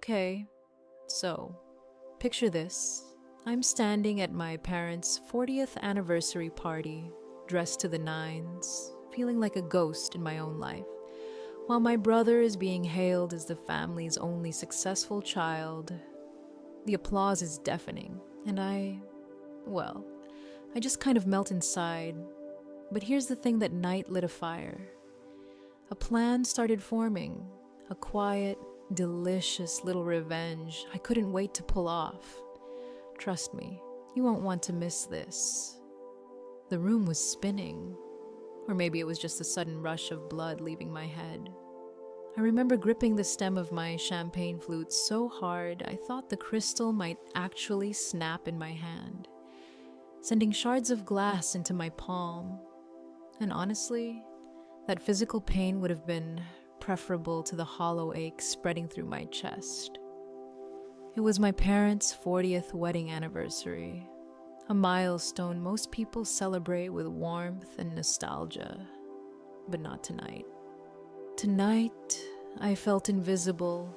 Okay, so picture this. I'm standing at my parents' 40th anniversary party, dressed to the nines, feeling like a ghost in my own life, while my brother is being hailed as the family's only successful child. The applause is deafening, and I just kind of melt inside. But here's the thing: that night lit a fire. A plan started forming, a quiet, delicious little revenge I couldn't wait to pull off. Trust me, you won't want to miss this. The room was spinning, or maybe it was just the sudden rush of blood leaving my head. I remember gripping the stem of my champagne flute so hard I thought the crystal might actually snap in my hand, sending shards of glass into my palm. And honestly, that physical pain would have been preferable to the hollow ache spreading through my chest. It was my parents' 40th wedding anniversary, a milestone most people celebrate with warmth and nostalgia, but not tonight. Tonight, I felt invisible,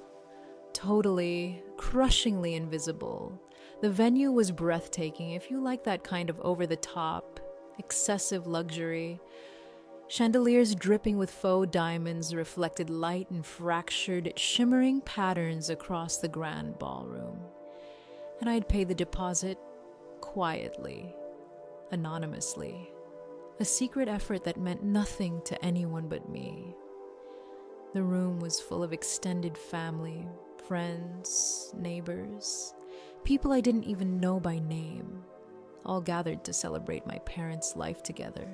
totally, crushingly invisible. The venue was breathtaking, if you like that kind of over-the-top, excessive luxury. Chandeliers dripping with faux diamonds reflected light in fractured, shimmering patterns across the grand ballroom. And I'd pay the deposit quietly, anonymously, a secret effort that meant nothing to anyone but me. The room was full of extended family, friends, neighbors, people I didn't even know by name, all gathered to celebrate my parents' life together.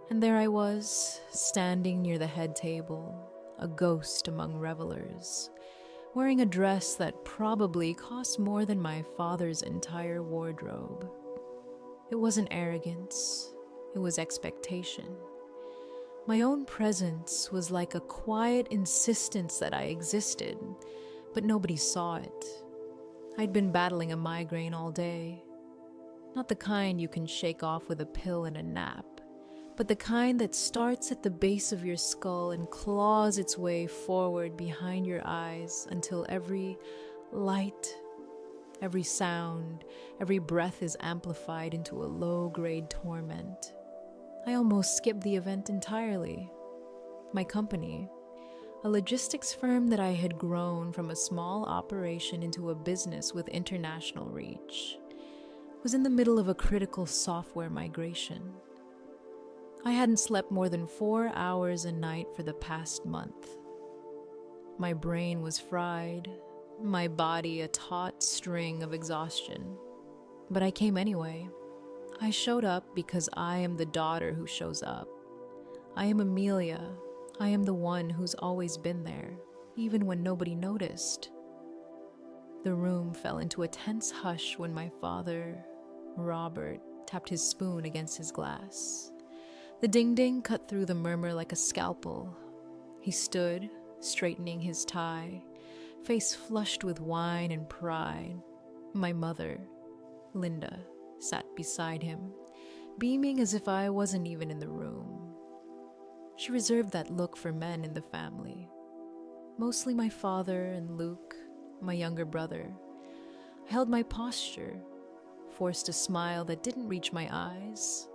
And there I was, standing near the head table, a ghost among revelers, wearing a dress that probably cost more than my father's entire wardrobe. It wasn't arrogance, it was expectation. My own presence was like a quiet insistence that I existed, but nobody saw it. I'd been battling a migraine all day. Not the kind you can shake off with a pill and a nap, but the kind that starts at the base of your skull and claws its way forward behind your eyes until every light, every sound, every breath is amplified into a low-grade torment. I almost skipped the event entirely. My company, a logistics firm that I had grown from a small operation into a business with international reach, was in the middle of a critical software migration. I hadn't slept more than 4 hours a night for the past month. My brain was fried, my body a taut string of exhaustion. But I came anyway. I showed up because I am the daughter who shows up. I am Amelia. I am the one who's always been there, even when nobody noticed. The room fell into a tense hush when my father, Robert, tapped his spoon against his glass. The ding-ding cut through the murmur like a scalpel. He stood, straightening his tie, face flushed with wine and pride. My mother, Linda, sat beside him, beaming as if I wasn't even in the room. She reserved that look for men in the family. Mostly my father and Luke, my younger brother. I held my posture, forced a smile that didn't reach my eyes,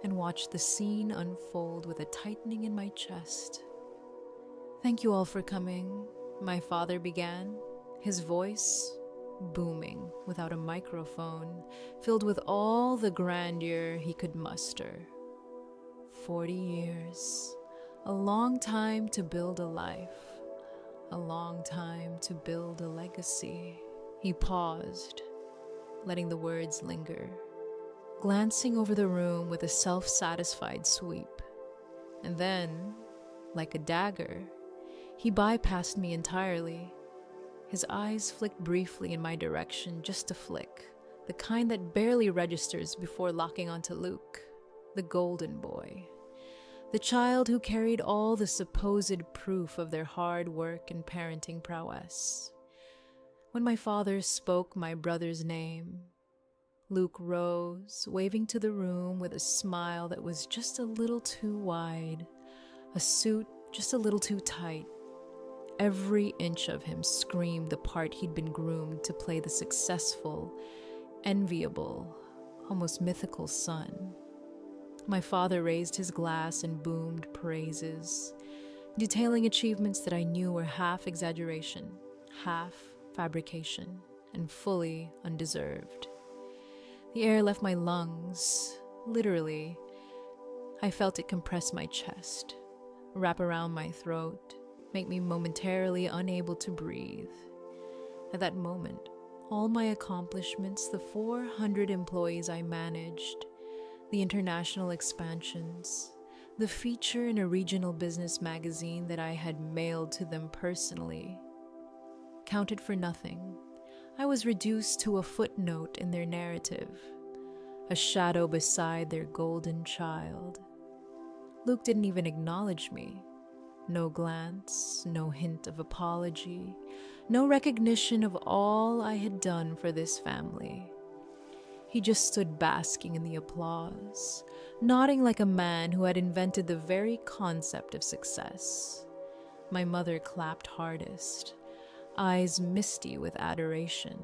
and watched the scene unfold with a tightening in my chest. "Thank you all for coming," my father began, his voice booming without a microphone, filled with all the grandeur he could muster. 40 years, a long time to build a life, a long time to build a legacy. He paused, letting the words linger, glancing over the room with a self-satisfied sweep. And then, like a dagger, he bypassed me entirely. His eyes flicked briefly in my direction, just a flick, the kind that barely registers before locking onto Luke, the golden boy, the child who carried all the supposed proof of their hard work and parenting prowess. When my father spoke my brother's name, Luke rose, waving to the room with a smile that was just a little too wide, a suit just a little too tight. Every inch of him screamed the part he'd been groomed to play: the successful, enviable, almost mythical son. My father raised his glass and boomed praises, detailing achievements that I knew were half exaggeration, half fabrication, and fully undeserved. The air left my lungs, literally. I felt it compress my chest, wrap around my throat, make me momentarily unable to breathe. At that moment, all my accomplishments, the 400 employees I managed, the international expansions, the feature in a regional business magazine that I had mailed to them personally, counted for nothing. I was reduced to a footnote in their narrative, a shadow beside their golden child. Luke didn't even acknowledge me. No glance, no hint of apology, no recognition of all I had done for this family. He just stood basking in the applause, nodding like a man who had invented the very concept of success. My mother clapped hardest, eyes misty with adoration,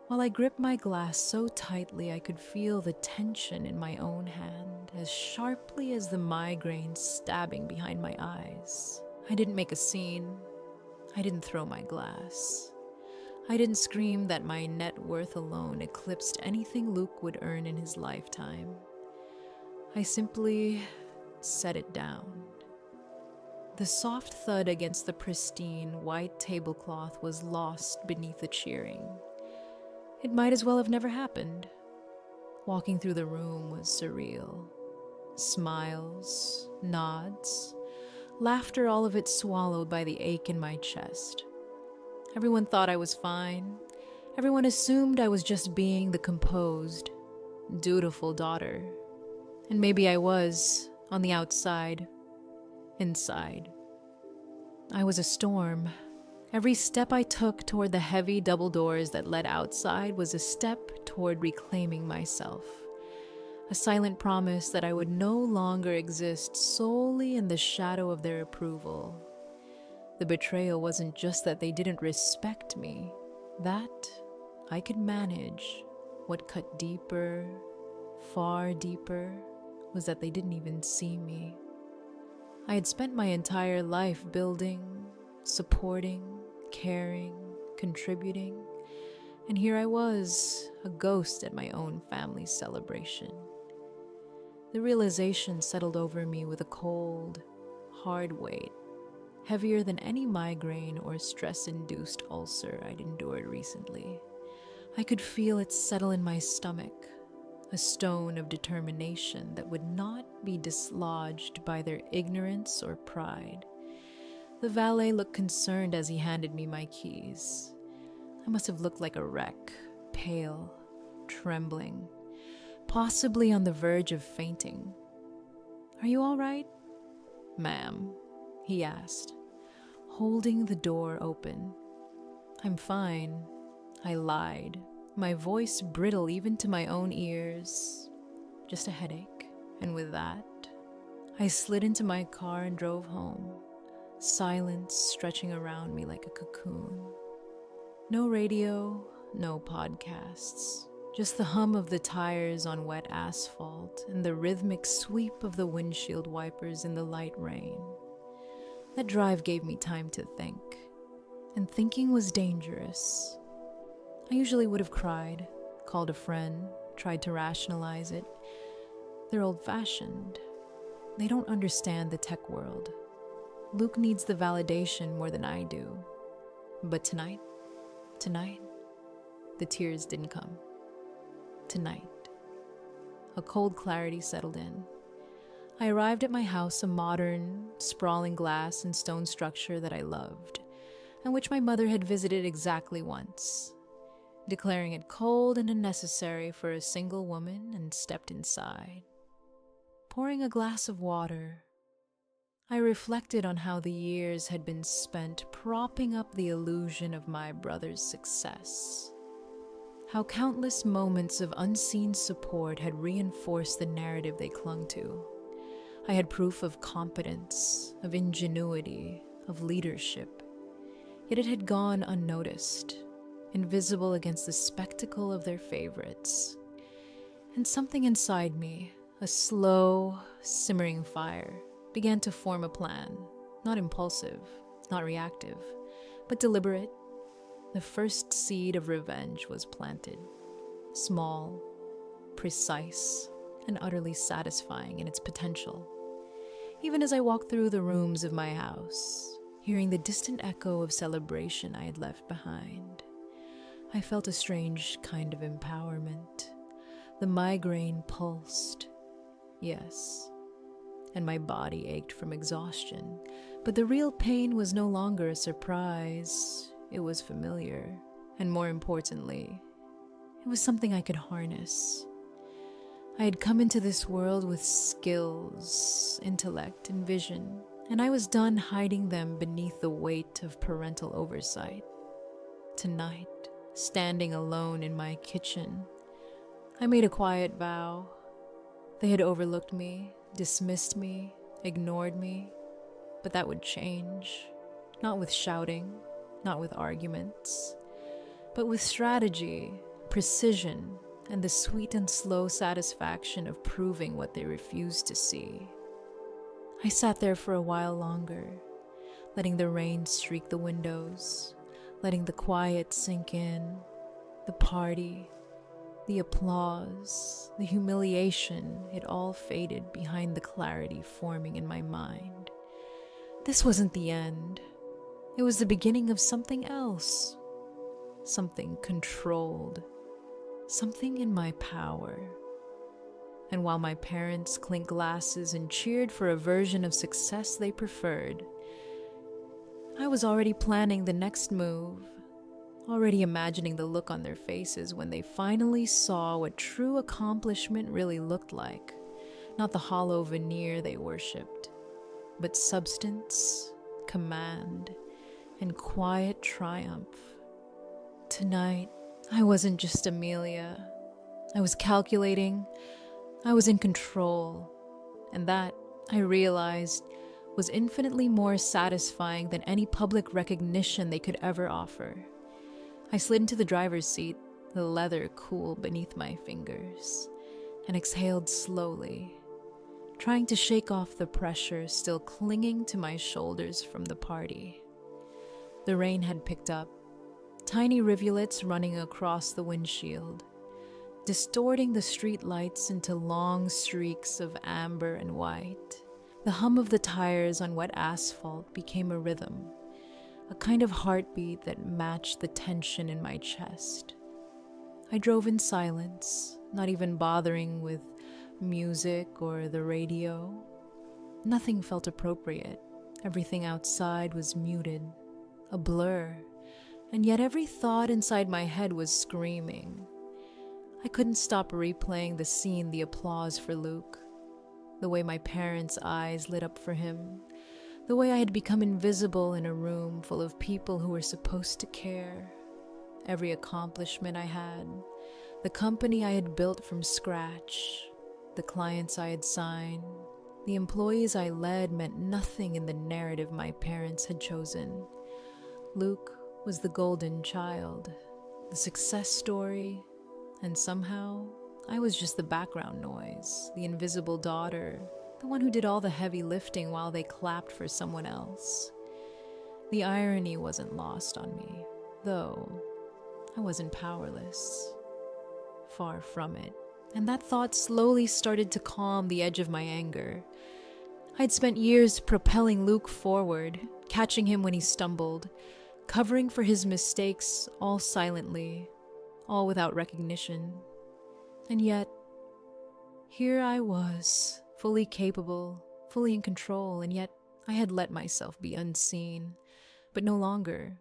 while I gripped my glass so tightly I could feel the tension in my own hand as sharply as the migraine stabbing behind my eyes. I didn't make a scene. I didn't throw my glass. I didn't scream that my net worth alone eclipsed anything Luke would earn in his lifetime. I simply set it down. The soft thud against the pristine white tablecloth was lost beneath the cheering. It might as well have never happened. Walking through the room was surreal. Smiles, nods, laughter, all of it swallowed by the ache in my chest. Everyone thought I was fine. Everyone assumed I was just being the composed, dutiful daughter. And maybe I was, on the outside. Inside, I was a storm. Every step I took toward the heavy double doors that led outside was a step toward reclaiming myself. A silent promise that I would no longer exist solely in the shadow of their approval. The betrayal wasn't just that they didn't respect me. That I could manage. What cut deeper, far deeper, was that they didn't even see me. I had spent my entire life building, supporting, caring, contributing, and here I was, a ghost at my own family celebration. The realization settled over me with a cold, hard weight, heavier than any migraine or stress-induced ulcer I'd endured recently. I could feel it settle in my stomach, a stone of determination that would not be dislodged by their ignorance or pride. The valet looked concerned as he handed me my keys. I must have looked like a wreck, pale, trembling, possibly on the verge of fainting. "Are you all right, ma'am?" he asked, holding the door open. "I'm fine," I lied, my voice brittle even to my own ears. "Just a headache." And with that, I slid into my car and drove home, silence stretching around me like a cocoon. No radio, no podcasts, just the hum of the tires on wet asphalt and the rhythmic sweep of the windshield wipers in the light rain. That drive gave me time to think, and thinking was dangerous. I usually would have cried, called a friend, tried to rationalize it. They're old-fashioned. They don't understand the tech world. Luke needs the validation more than I do. But tonight, the tears didn't come. Tonight, a cold clarity settled in. I arrived at my house, a modern, sprawling glass and stone structure that I loved, and which my mother had visited exactly once, declaring it cold and unnecessary for a single woman, and stepped inside. Pouring a glass of water, I reflected on how the years had been spent propping up the illusion of my brother's success. How countless moments of unseen support had reinforced the narrative they clung to. I had proof of competence, of ingenuity, of leadership. Yet it had gone unnoticed, invisible against the spectacle of their favorites. And something inside me, a slow, simmering fire, began to form a plan, not impulsive, not reactive, but deliberate. The first seed of revenge was planted, small, precise, and utterly satisfying in its potential. Even as I walked through the rooms of my house, hearing the distant echo of celebration I had left behind, I felt a strange kind of empowerment. The migraine pulsed, yes, and my body ached from exhaustion. But the real pain was no longer a surprise. It was familiar, and more importantly, it was something I could harness. I had come into this world with skills, intellect, and vision, and I was done hiding them beneath the weight of parental oversight. Tonight, standing alone in my kitchen, I made a quiet vow. They had overlooked me, dismissed me, ignored me, but that would change. Not with shouting, not with arguments, but with strategy, precision, and the sweet and slow satisfaction of proving what they refused to see. I sat there for a while longer, letting the rain streak the windows, letting the quiet sink in, the party, the applause, the humiliation, it all faded behind the clarity forming in my mind. This wasn't the end. It was the beginning of something else. Something controlled. Something in my power. And while my parents clinked glasses and cheered for a version of success they preferred, I was already planning the next move, already imagining the look on their faces when they finally saw what true accomplishment really looked like. Not the hollow veneer they worshipped, but substance, command, and quiet triumph. Tonight, I wasn't just Amelia. I was calculating. I was in control. And that, I realized, was infinitely more satisfying than any public recognition they could ever offer. I slid into the driver's seat, the leather cool beneath my fingers, and exhaled slowly, trying to shake off the pressure still clinging to my shoulders from the party. The rain had picked up, tiny rivulets running across the windshield, distorting the street lights into long streaks of amber and white. The hum of the tires on wet asphalt became a rhythm, a kind of heartbeat that matched the tension in my chest. I drove in silence, not even bothering with music or the radio. Nothing felt appropriate. Everything outside was muted, a blur, and yet every thought inside my head was screaming. I couldn't stop replaying the scene, the applause for Luke, the way my parents' eyes lit up for him, the way I had become invisible in a room full of people who were supposed to care. Every accomplishment I had, the company I had built from scratch, the clients I had signed, the employees I led meant nothing in the narrative my parents had chosen. Luke was the golden child, the success story, and somehow I was just the background noise, the invisible daughter, the one who did all the heavy lifting while they clapped for someone else. The irony wasn't lost on me, though I wasn't powerless. Far from it. And that thought slowly started to calm the edge of my anger. I'd spent years propelling Luke forward, catching him when he stumbled, covering for his mistakes all silently, all without recognition. And yet, here I was, fully capable, fully in control, and yet I had let myself be unseen. But no longer.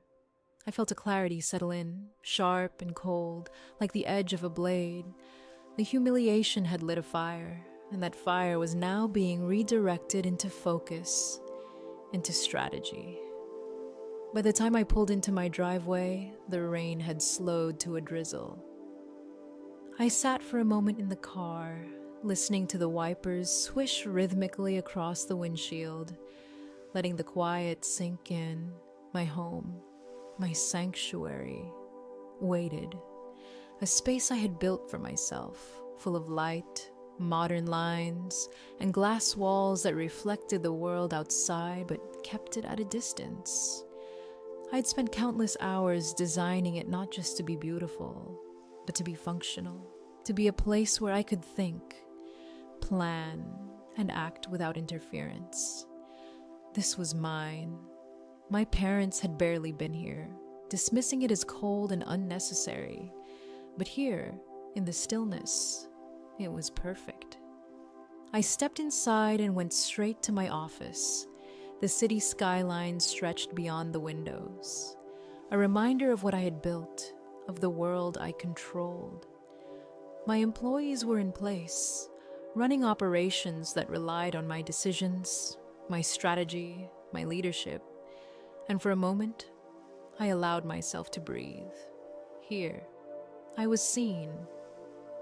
I felt a clarity settle in, sharp and cold, like the edge of a blade. The humiliation had lit a fire, and that fire was now being redirected into focus, into strategy. By the time I pulled into my driveway, the rain had slowed to a drizzle. I sat for a moment in the car, listening to the wipers swish rhythmically across the windshield, letting the quiet sink in, my home, my sanctuary, waited. A space I had built for myself, full of light, modern lines, and glass walls that reflected the world outside but kept it at a distance. I'd spent countless hours designing it not just to be beautiful, but to be functional, to be a place where I could think, plan, and act without interference. This was mine. My parents had barely been here, dismissing it as cold and unnecessary. But here, in the stillness, it was perfect. I stepped inside and went straight to my office. The city skyline stretched beyond the windows, a reminder of what I had built, of the world I controlled. My employees were in place, running operations that relied on my decisions, my strategy, my leadership. And for a moment, I allowed myself to breathe. Here, I was seen.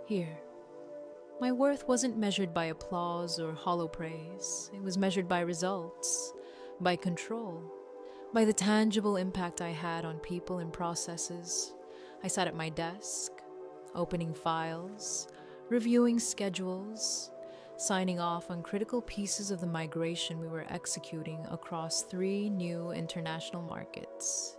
Here. My worth wasn't measured by applause or hollow praise. It was measured by results, by control, by the tangible impact I had on people and processes. I sat at my desk, opening files, reviewing schedules, signing off on critical pieces of the migration we were executing across 3 new international markets.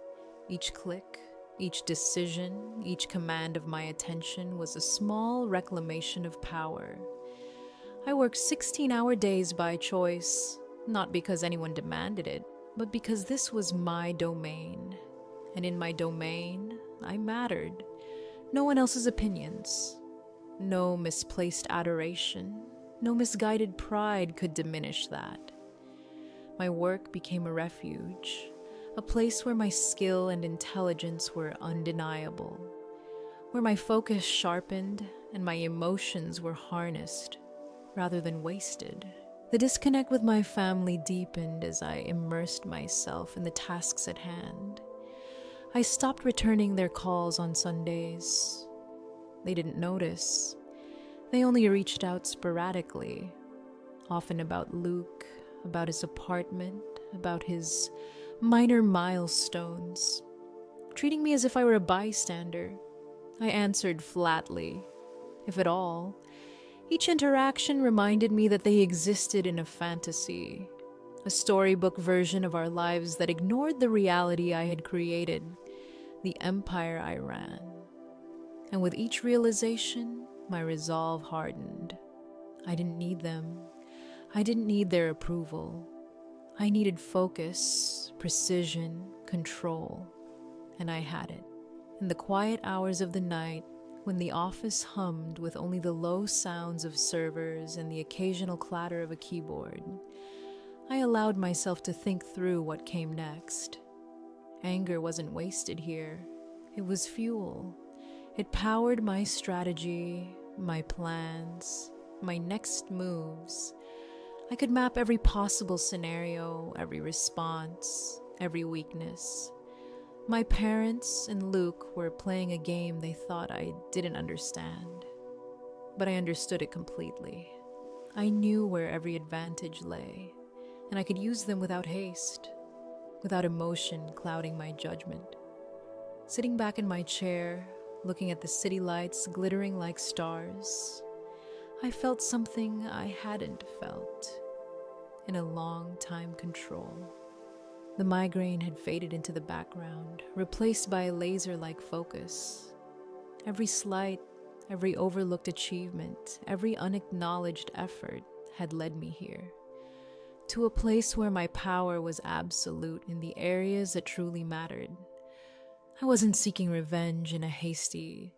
Each click, each decision, each command of my attention was a small reclamation of power. I worked 16-hour days by choice, not because anyone demanded it, but because this was my domain. And in my domain, I mattered. No one else's opinions. No misplaced adoration. No misguided pride could diminish that. My work became a refuge, a place where my skill and intelligence were undeniable, where my focus sharpened and my emotions were harnessed rather than wasted. The disconnect with my family deepened as I immersed myself in the tasks at hand. I stopped returning their calls on Sundays. They didn't notice. They only reached out sporadically, often about Luke, about his apartment, about his minor milestones, treating me as if I were a bystander. I answered flatly, if at all. Each interaction reminded me that they existed in a fantasy, a storybook version of our lives that ignored the reality I had created, the empire I ran. And with each realization, my resolve hardened. I didn't need them. I didn't need their approval. I needed focus, precision, control, and I had it. In the quiet hours of the night, when the office hummed with only the low sounds of servers and the occasional clatter of a keyboard, I allowed myself to think through what came next. Anger wasn't wasted here. It was fuel. It powered my strategy, my plans, my next moves. I could map every possible scenario, every response, every weakness. My parents and Luke were playing a game they thought I didn't understand, but I understood it completely. I knew where every advantage lay, and I could use them without haste, without emotion clouding my judgment. Sitting back in my chair, looking at the city lights glittering like stars, I felt something I hadn't felt in a long time. Control. The migraine had faded into the background, replaced by a laser-like focus. Every slight, every overlooked achievement, every unacknowledged effort had led me here, to a place where my power was absolute in the areas that truly mattered. I wasn't seeking revenge in a hasty,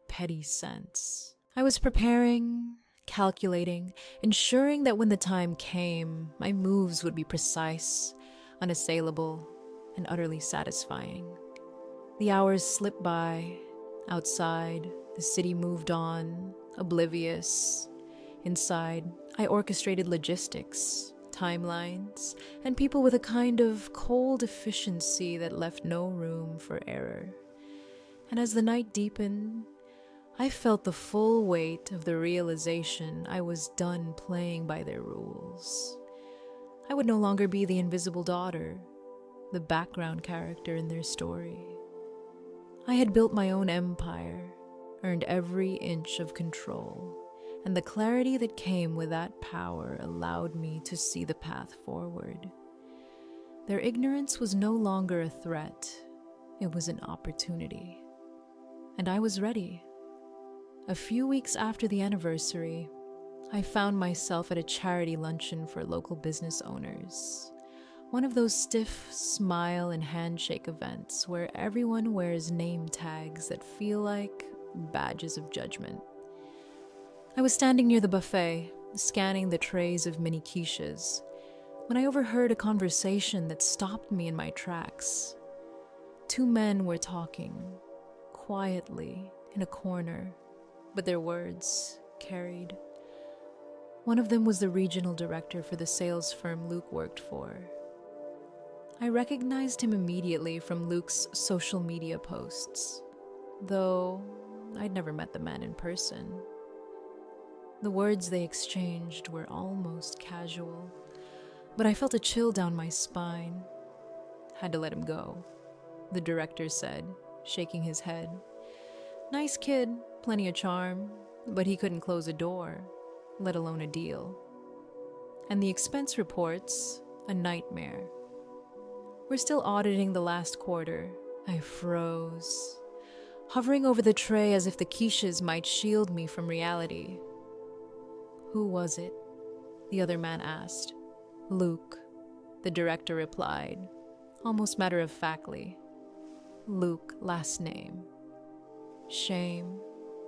petty sense. I was preparing, calculating, ensuring that when the time came, my moves would be precise, unassailable, and utterly satisfying. The hours slipped by. Outside, the city moved on, oblivious. Inside, I orchestrated logistics, timelines, and people with a kind of cold efficiency that left no room for error. And as the night deepened, I felt the full weight of the realization I was done playing by their rules. I would no longer be the invisible daughter, the background character in their story. I had built my own empire, earned every inch of control, and the clarity that came with that power allowed me to see the path forward. Their ignorance was no longer a threat, it was an opportunity. And I was ready. A few weeks after the anniversary, I found myself at a charity luncheon for local business owners. One of those stiff smile and handshake events where everyone wears name tags that feel like badges of judgment. I was standing near the buffet, scanning the trays of mini quiches, when I overheard a conversation that stopped me in my tracks. Two men were talking, quietly, in a corner, but their words carried. One of them was the regional director for the sales firm Luke worked for. I recognized him immediately from Luke's social media posts, though I'd never met the man in person. The words they exchanged were almost casual, but I felt a chill down my spine. Had to let him go, the director said, shaking his head. Nice kid, plenty of charm, but he couldn't close a door, let alone a deal. And the expense reports, a nightmare. We're still auditing the last quarter. I froze, hovering over the tray as if the quiches might shield me from reality. Who was it? The other man asked. Luke, the director replied, almost matter-of-factly. Luke, last name. Shame.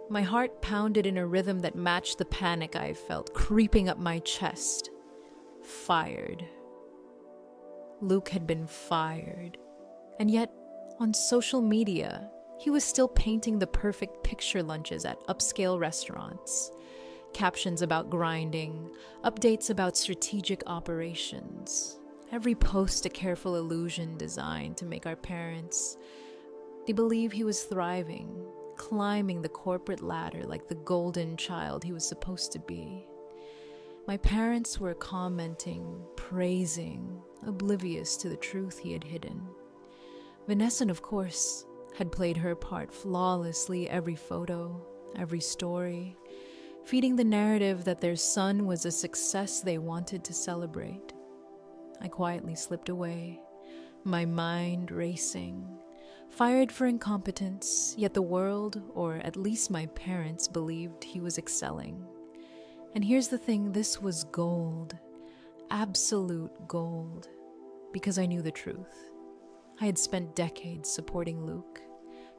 My heart pounded in a rhythm that matched the panic I felt creeping up my chest. Fired. Luke had been fired. And yet, on social media, he was still painting the perfect picture lunches at upscale restaurants. Captions about grinding, updates about strategic operations. Every post a careful illusion designed to make our parents believe he was thriving, climbing the corporate ladder like the golden child he was supposed to be. My parents were commenting, praising, oblivious to the truth he had hidden. Vanessa, of course, had played her part flawlessly every photo, every story, feeding the narrative that their son was a success they wanted to celebrate. I quietly slipped away, my mind racing, fired for incompetence, yet the world, or at least my parents, believed he was excelling. And here's the thing, this was gold, absolute gold, because I knew the truth. I had spent decades supporting Luke,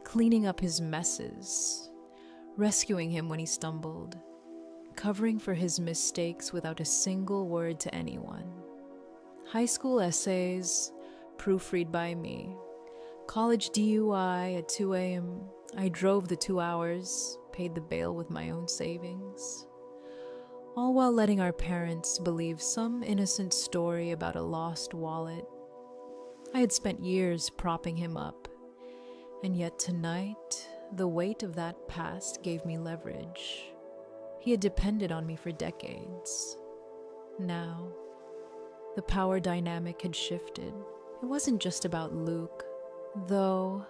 cleaning up his messes, rescuing him when he stumbled, covering for his mistakes without a single word to anyone. High school essays, proofread by me. College DUI at 2 a.m. I drove the 2 hours, paid the bail with my own savings. All while letting our parents believe some innocent story about a lost wallet. I had spent years propping him up, and yet tonight, the weight of that past gave me leverage. He had depended on me for decades. Now, the power dynamic had shifted. It wasn't just about Luke, though.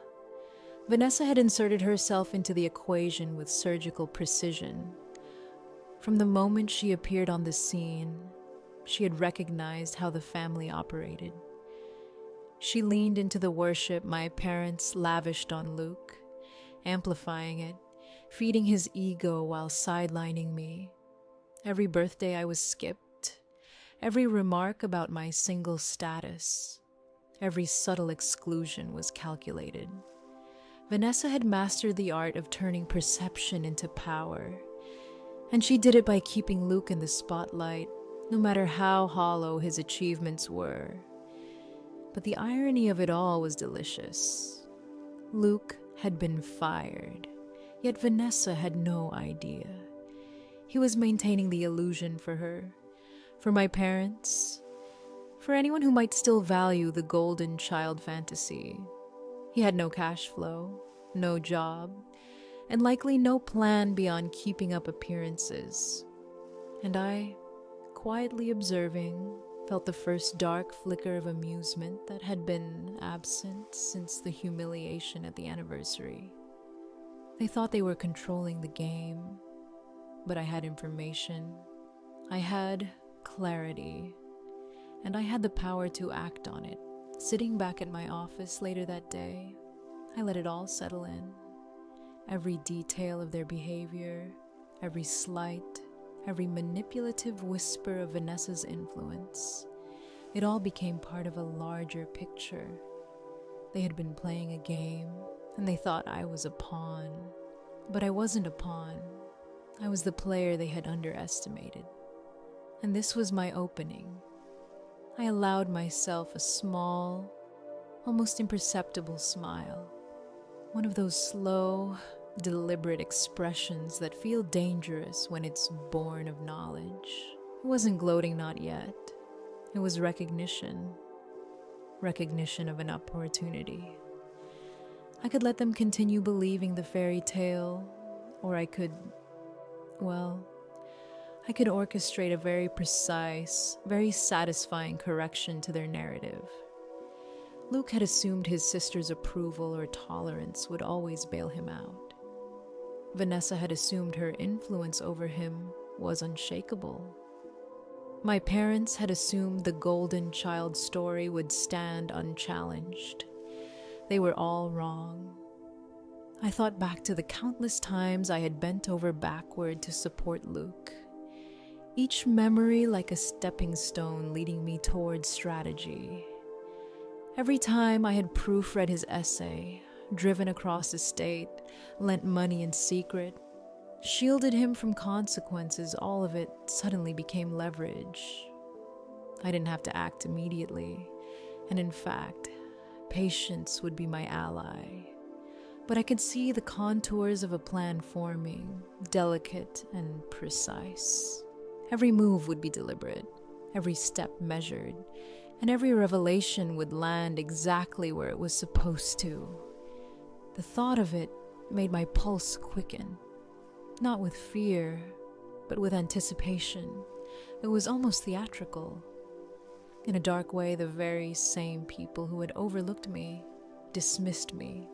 Vanessa had inserted herself into the equation with surgical precision. From the moment she appeared on the scene, she had recognized how the family operated. She leaned into the worship my parents lavished on Luke, amplifying it, feeding his ego while sidelining me. Every birthday I was skipped, every remark about my single status, every subtle exclusion was calculated. Vanessa had mastered the art of turning perception into power, and she did it by keeping Luke in the spotlight, no matter how hollow his achievements were. But the irony of it all was delicious. Luke had been fired, yet Vanessa had no idea. He was maintaining the illusion for her, for my parents, for anyone who might still value the golden child fantasy. He had no cash flow, no job, and likely no plan beyond keeping up appearances. And I, quietly observing, felt the first dark flicker of amusement that had been absent since the humiliation at the anniversary. They thought they were controlling the game, but I had information. I had clarity, and I had the power to act on it. Sitting back at my office later that day, I let it all settle in. Every detail of their behavior, every slight, every manipulative whisper of Vanessa's influence, it all became part of a larger picture. They had been playing a game, and they thought I was a pawn. But I wasn't a pawn. I was the player they had underestimated. And this was my opening. I allowed myself a small, almost imperceptible smile. One of those slow, deliberate expressions that feel dangerous when it's born of knowledge. It wasn't gloating, not yet. It was recognition. Recognition of an opportunity. I could let them continue believing the fairy tale, or I could orchestrate a very precise, very satisfying correction to their narrative. Luke had assumed his sister's approval or tolerance would always bail him out. Vanessa had assumed her influence over him was unshakable. My parents had assumed the goldenchild story would stand unchallenged. They were all wrong. I thought back to the countless times I had bent over backward to support Luke. Each memory like a stepping stone leading me towards strategy. Every time I had proofread his essay, driven across the state, lent money in secret, shielded him from consequences, all of it suddenly became leverage. I didn't have to act immediately, and in fact, patience would be my ally. But I could see the contours of a plan forming, delicate and precise. Every move would be deliberate, every step measured, and every revelation would land exactly where it was supposed to. The thought of it made my pulse quicken, not with fear, but with anticipation. It was almost theatrical. In a dark way, the very same people who had overlooked me, dismissed me,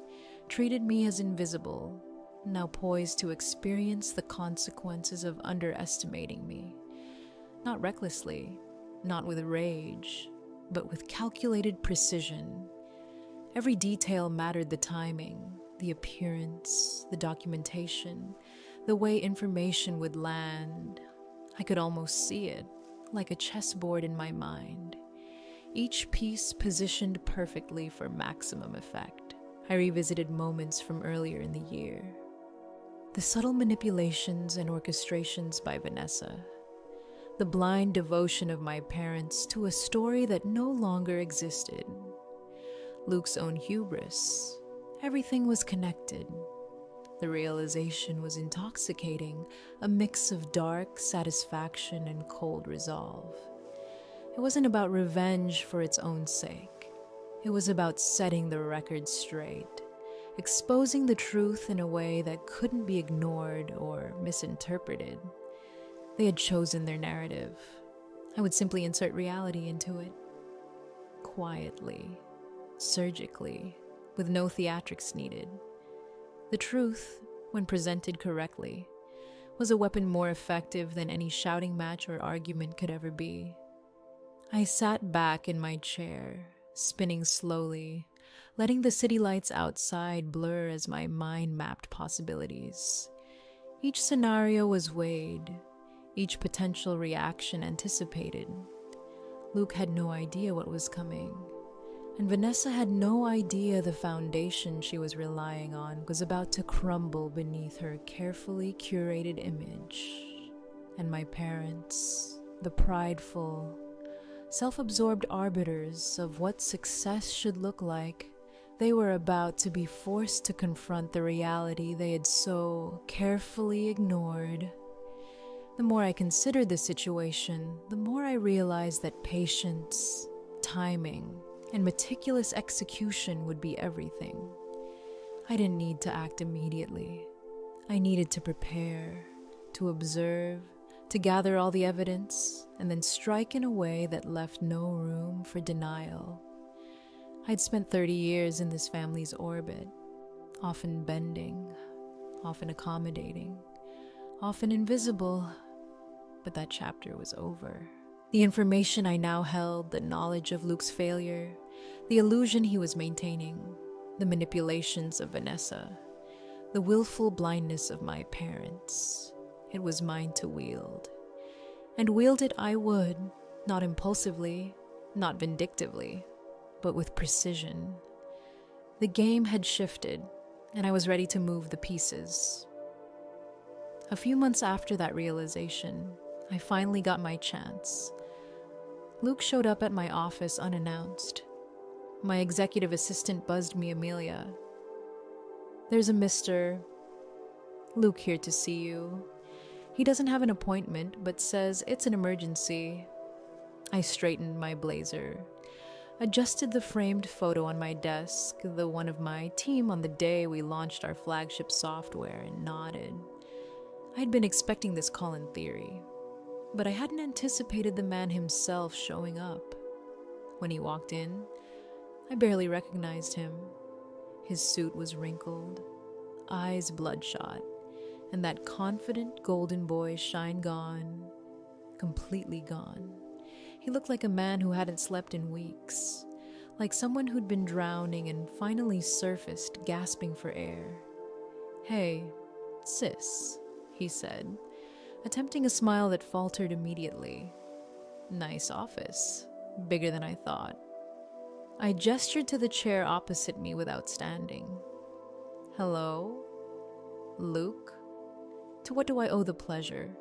treated me as invisible, now poised to experience the consequences of underestimating me. Not recklessly, not with rage, but with calculated precision. Every detail mattered: the timing, the appearance, the documentation, the way information would land. I could almost see it, like a chessboard in my mind. Each piece positioned perfectly for maximum effect. I revisited moments from earlier in the year. The subtle manipulations and orchestrations by Vanessa. The blind devotion of my parents to a story that no longer existed. Luke's own hubris. Everything was connected. The realization was intoxicating, a mix of dark satisfaction and cold resolve. It wasn't about revenge for its own sake. It was about setting the record straight, exposing the truth in a way that couldn't be ignored or misinterpreted. They had chosen their narrative. I would simply insert reality into it. Quietly, surgically, with no theatrics needed. The truth, when presented correctly, was a weapon more effective than any shouting match or argument could ever be. I sat back in my chair, spinning slowly, letting the city lights outside blur as my mind mapped possibilities. Each scenario was weighed, each potential reaction anticipated. Luke had no idea what was coming, and Vanessa had no idea the foundation she was relying on was about to crumble beneath her carefully curated image. And my parents, the prideful, self-absorbed arbiters of what success should look like, they were about to be forced to confront the reality they had so carefully ignored. The more I considered the situation, the more I realized that patience, timing, and meticulous execution would be everything. I didn't need to act immediately. I needed to prepare, to observe, to gather all the evidence and then strike in a way that left no room for denial. I'd spent 30 years in this family's orbit, often bending, often accommodating, often invisible, but that chapter was over. The information I now held, the knowledge of Luke's failure, the illusion he was maintaining, the manipulations of Vanessa, the willful blindness of my parents, it was mine to wield. And wield it I would, not impulsively, not vindictively, but with precision. The game had shifted, and I was ready to move the pieces. A few months after that realization, I finally got my chance. Luke showed up at my office unannounced. My executive assistant buzzed me Amelia. "There's a Mr. Luke here to see you. He doesn't have an appointment, but says it's an emergency." I straightened my blazer, adjusted the framed photo on my desk, the one of my team on the day we launched our flagship software, and nodded. I'd been expecting this call in theory, but I hadn't anticipated the man himself showing up. When he walked in, I barely recognized him. His suit was wrinkled, eyes bloodshot, and that confident golden boy shine gone, completely gone. He looked like a man who hadn't slept in weeks, like someone who'd been drowning and finally surfaced, gasping for air. "Hey, sis," he said, attempting a smile that faltered immediately. "Nice office, bigger than I thought." I gestured to the chair opposite me without standing. "Hello? Luke? To what do I owe the pleasure?"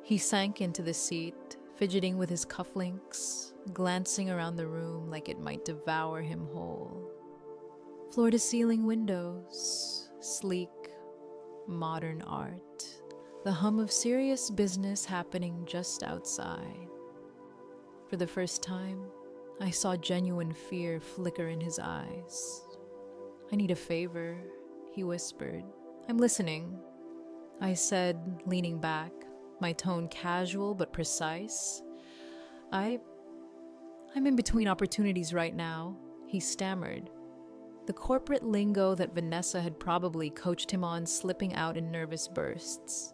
He sank into the seat, fidgeting with his cufflinks, glancing around the room like it might devour him whole. Floor-to-ceiling windows, sleek, modern art, the hum of serious business happening just outside. For the first time, I saw genuine fear flicker in his eyes. "I need a favor," he whispered. "I'm listening," I said, leaning back, my tone casual but precise. I'm in between opportunities right now," he stammered, the corporate lingo that Vanessa had probably coached him on slipping out in nervous bursts.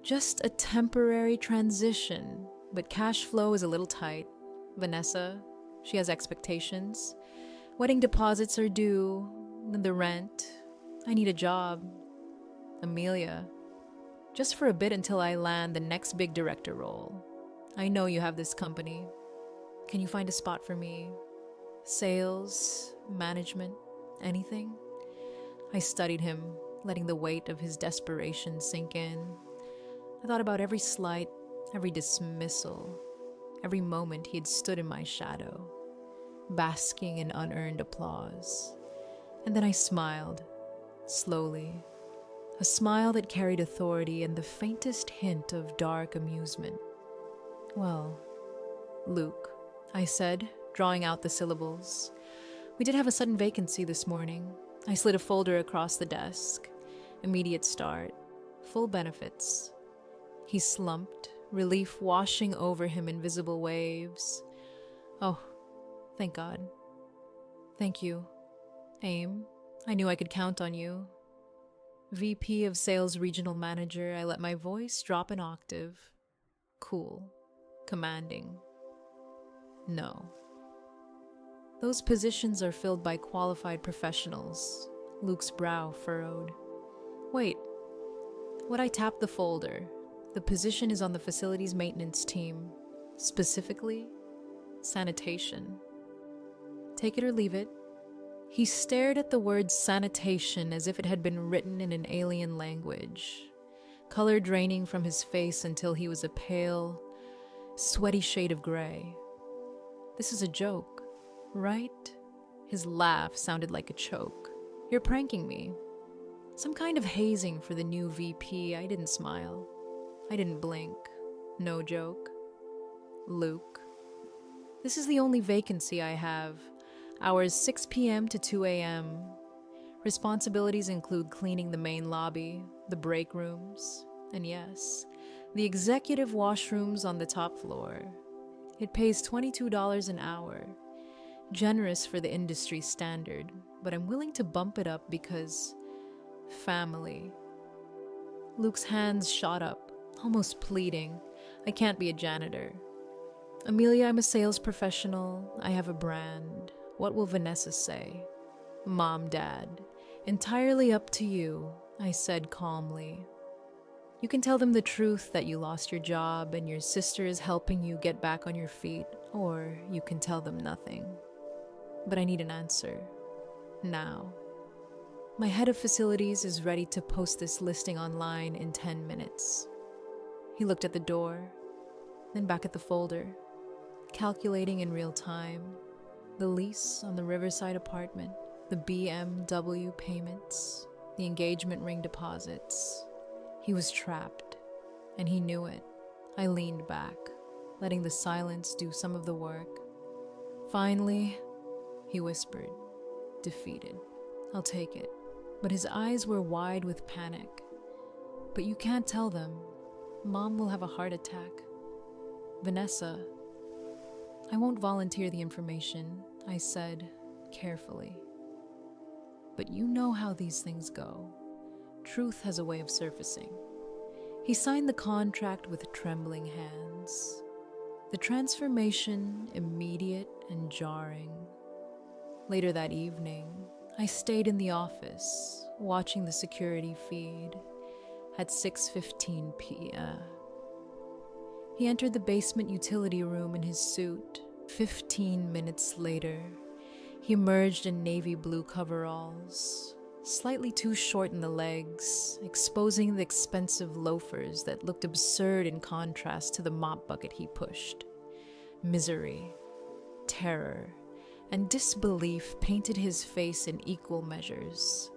"Just a temporary transition, but cash flow is a little tight. Vanessa, she has expectations. Wedding deposits are due, and the rent. I need a job. Amelia, just for a bit until I land the next big director role. I know you have this company. Can you find a spot for me? Sales, management, anything?" I studied him, letting the weight of his desperation sink in. I thought about every slight, every dismissal, every moment he had stood in my shadow, basking in unearned applause. And then I smiled, slowly, a smile that carried authority and the faintest hint of dark amusement. "Well, Luke," I said, drawing out the syllables. "We did have a sudden vacancy this morning." I slid a folder across the desk. "Immediate start. Full benefits." He slumped, relief washing over him in visible waves. "Oh, thank God." "Thank you. AIM, I knew I could count on you." VP of Sales Regional Manager, I let my voice drop an octave. Cool. Commanding. No. Those positions are filled by qualified professionals. Luke's brow furrowed. "Wait." When I tapped the folder, the position is on the facilities maintenance team. Specifically, sanitation. Take it or leave it. He stared at the word sanitation as if it had been written in an alien language, color draining from his face until he was a pale, sweaty shade of gray. "This is a joke, right?" His laugh sounded like a choke. "You're pranking me." Some kind of hazing for the new VP. I didn't smile. I didn't blink. No joke. "Luke, this is the only vacancy I have. Hours 6 p.m. to 2 a.m. Responsibilities include cleaning the main lobby, the break rooms, and yes, The executive washroom's on the top floor. It pays $22 an hour. Generous for the industry standard, but I'm willing to bump it up because family. Luke's hands shot up, almost pleading. I can't be a janitor. Amelia, I'm a sales professional. I have a brand. What will Vanessa say? Mom, Dad, entirely up to you, I said calmly. You can tell them the truth that you lost your job and your sister is helping you get back on your feet, or you can tell them nothing. But I need an answer. Now. My head of facilities is ready to post this listing online in 10 minutes. He looked at the door, then back at the folder, calculating in real time. The lease on the Riverside apartment, the BMW payments, the engagement ring deposits. He was trapped, and he knew it. I leaned back, letting the silence do some of the work. Finally, he whispered, defeated. I'll take it. But his eyes were wide with panic. But you can't tell them. Mom will have a heart attack. Vanessa, I won't volunteer the information, I said carefully. But you know how these things go. Truth has a way of surfacing. He signed the contract with trembling hands. The transformation immediate and jarring. Later that evening, I stayed in the office, watching the security feed. At 6:15 p.m. He entered the basement utility room in his suit. 15 minutes later, he emerged in navy blue coveralls, slightly too short in the legs, exposing the expensive loafers that looked absurd in contrast to the mop bucket he pushed. Misery, terror, and disbelief painted his face in equal measures.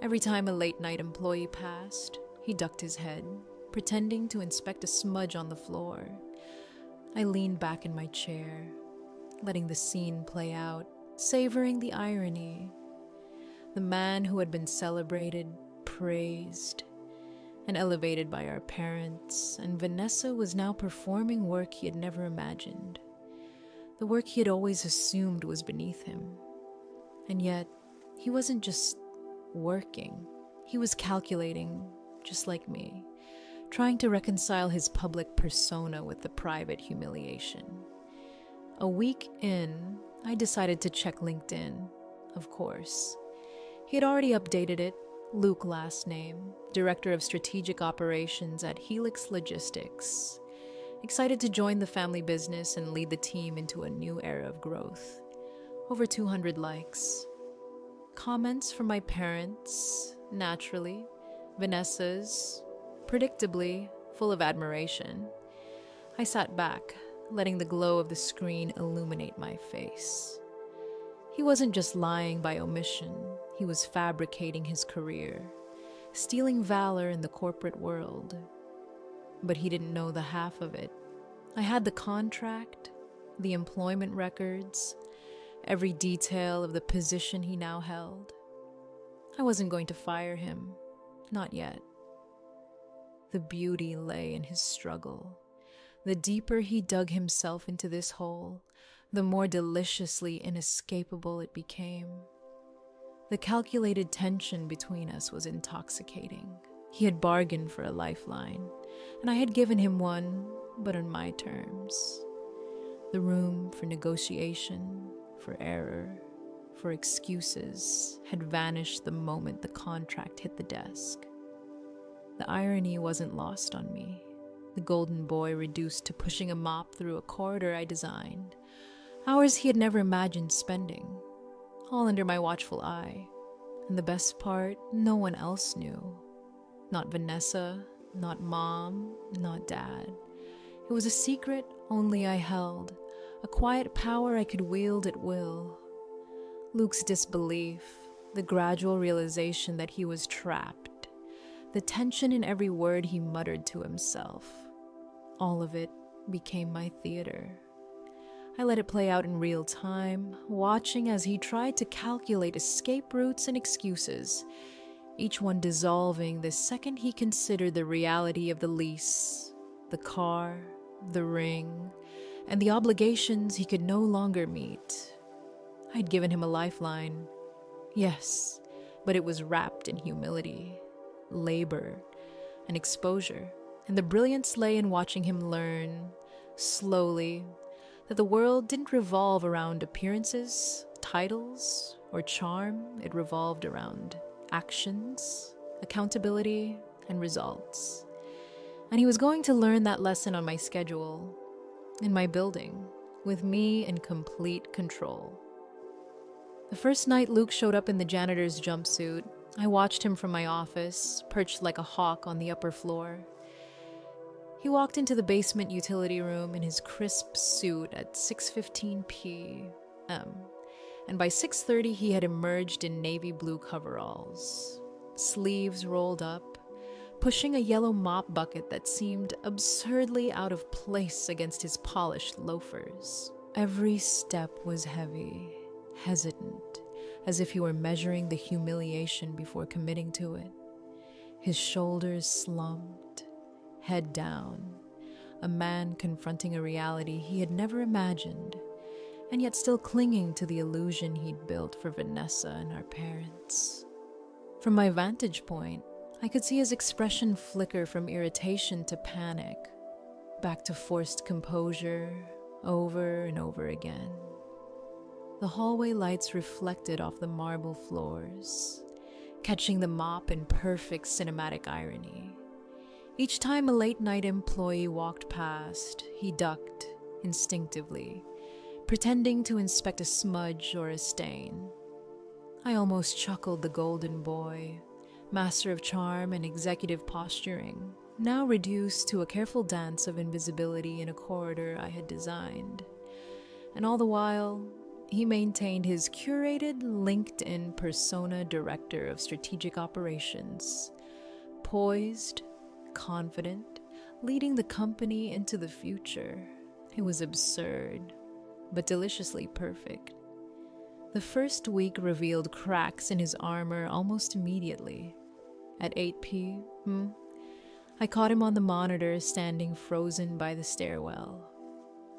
Every time a late-night employee passed, he ducked his head, pretending to inspect a smudge on the floor. I leaned back in my chair, letting the scene play out, savoring the irony. The man who had been celebrated, praised, and elevated by our parents, and Vanessa was now performing work he had never imagined. The work he had always assumed was beneath him. And yet, he wasn't just working. He was calculating, just like me, trying to reconcile his public persona with the private humiliation. A week in, I decided to check LinkedIn, of course. He had already updated it, Luke last name, Director of Strategic Operations at Helix Logistics. Excited to join the family business and lead the team into a new era of growth. Over 200 likes. Comments from my parents, naturally. Vanessa's, predictably, full of admiration. I sat back, letting the glow of the screen illuminate my face. He wasn't just lying by omission, he was fabricating his career, stealing valor in the corporate world. But he didn't know the half of it. I had the contract, the employment records, every detail of the position he now held. I wasn't going to fire him, not yet. The beauty lay in his struggle. The deeper he dug himself into this hole, the more deliciously inescapable it became. The calculated tension between us was intoxicating. He had bargained for a lifeline, and I had given him one, but on my terms. The room for negotiation, for error, for excuses had vanished the moment the contract hit the desk. The irony wasn't lost on me. The golden boy reduced to pushing a mop through a corridor I designed. Hours he had never imagined spending, all under my watchful eye. And the best part, no one else knew. Not Vanessa, not Mom, not Dad. It was a secret only I held, a quiet power I could wield at will. Luke's disbelief, the gradual realization that he was trapped, the tension in every word he muttered to himself. All of it became my theater. I let it play out in real time, watching as he tried to calculate escape routes and excuses, each one dissolving the second he considered the reality of the lease, the car, the ring, and the obligations he could no longer meet. I'd given him a lifeline, yes, but it was wrapped in humility, labor, and exposure. And the brilliance lay in watching him learn, slowly, that the world didn't revolve around appearances, titles, or charm. It revolved around actions, accountability, and results. And he was going to learn that lesson on my schedule, in my building, with me in complete control. The first night Luke showed up in the janitor's jumpsuit, I watched him from my office, perched like a hawk on the upper floor. He walked into the basement utility room in his crisp suit at 6:15 p.m., and by 6:30 he had emerged in navy blue coveralls, sleeves rolled up, pushing a yellow mop bucket that seemed absurdly out of place against his polished loafers. Every step was heavy, hesitant, as if he were measuring the humiliation before committing to it. His shoulders slumped, head down, a man confronting a reality he had never imagined, and yet still clinging to the illusion he'd built for Vanessa and our parents. From my vantage point, I could see his expression flicker from irritation to panic, back to forced composure, over and over again. The hallway lights reflected off the marble floors, catching the mop in perfect cinematic irony. Each time a late-night employee walked past, he ducked instinctively, pretending to inspect a smudge or a stain. I almost chuckled the golden boy, master of charm and executive posturing, now reduced to a careful dance of invisibility in a corridor I had designed. And all the while, he maintained his curated LinkedIn persona director of strategic operations, poised, confident, leading the company into the future. It was absurd, but deliciously perfect. The first week revealed cracks in his armor almost immediately. At 8 p.m., I caught him on the monitor standing frozen by the stairwell,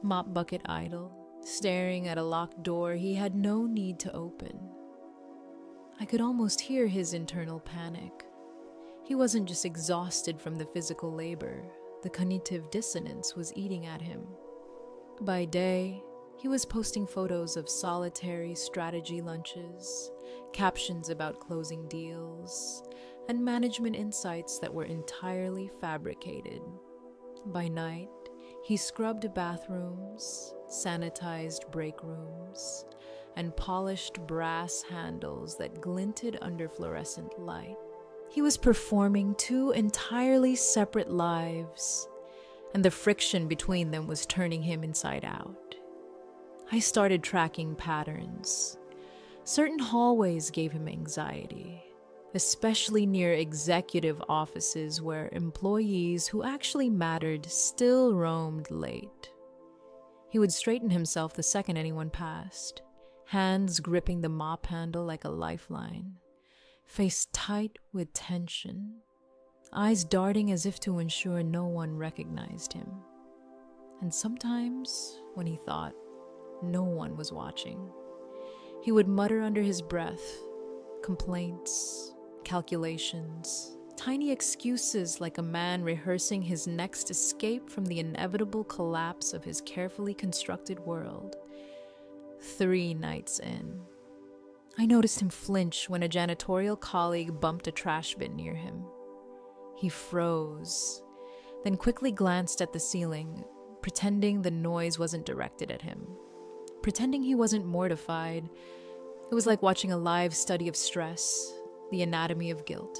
mop bucket idle, staring at a locked door he had no need to open. I could almost hear his internal panic. He wasn't just exhausted from the physical labor, the cognitive dissonance was eating at him. By day, he was posting photos of solitary strategy lunches, captions about closing deals, and management insights that were entirely fabricated. By night, he scrubbed bathrooms, sanitized break rooms, and polished brass handles that glinted under fluorescent light. He was performing two entirely separate lives, and the friction between them was turning him inside out. I started tracking patterns. Certain hallways gave him anxiety, especially near executive offices where employees who actually mattered still roamed late. He would straighten himself the second anyone passed, hands gripping the mop handle like a lifeline, face tight with tension, eyes darting as if to ensure no one recognized him. And sometimes, when he thought no one was watching, he would mutter under his breath complaints, calculations, tiny excuses like a man rehearsing his next escape from the inevitable collapse of his carefully constructed world. 3 nights in, I noticed him flinch when a janitorial colleague bumped a trash bin near him. He froze, then quickly glanced at the ceiling, pretending the noise wasn't directed at him, pretending he wasn't mortified. It was like watching a live study of stress, the anatomy of guilt,